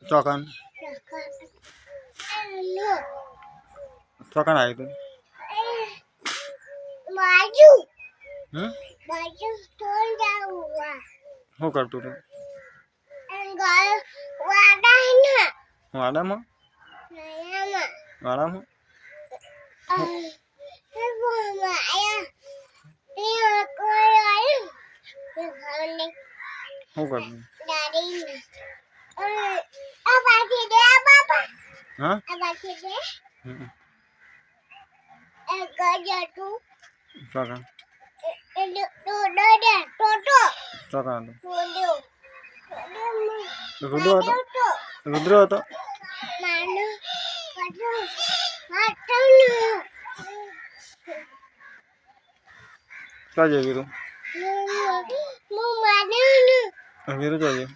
ચોકન ચોકન આવ્યું તું શું કરતું હતું વાડામાં વાડામાં શું કરતું હા ચોકન ચોકન રુદ્ર હતો રુદ્ર હતો ક્યાં જઈ વીરું વીરું ક્યાં જઈ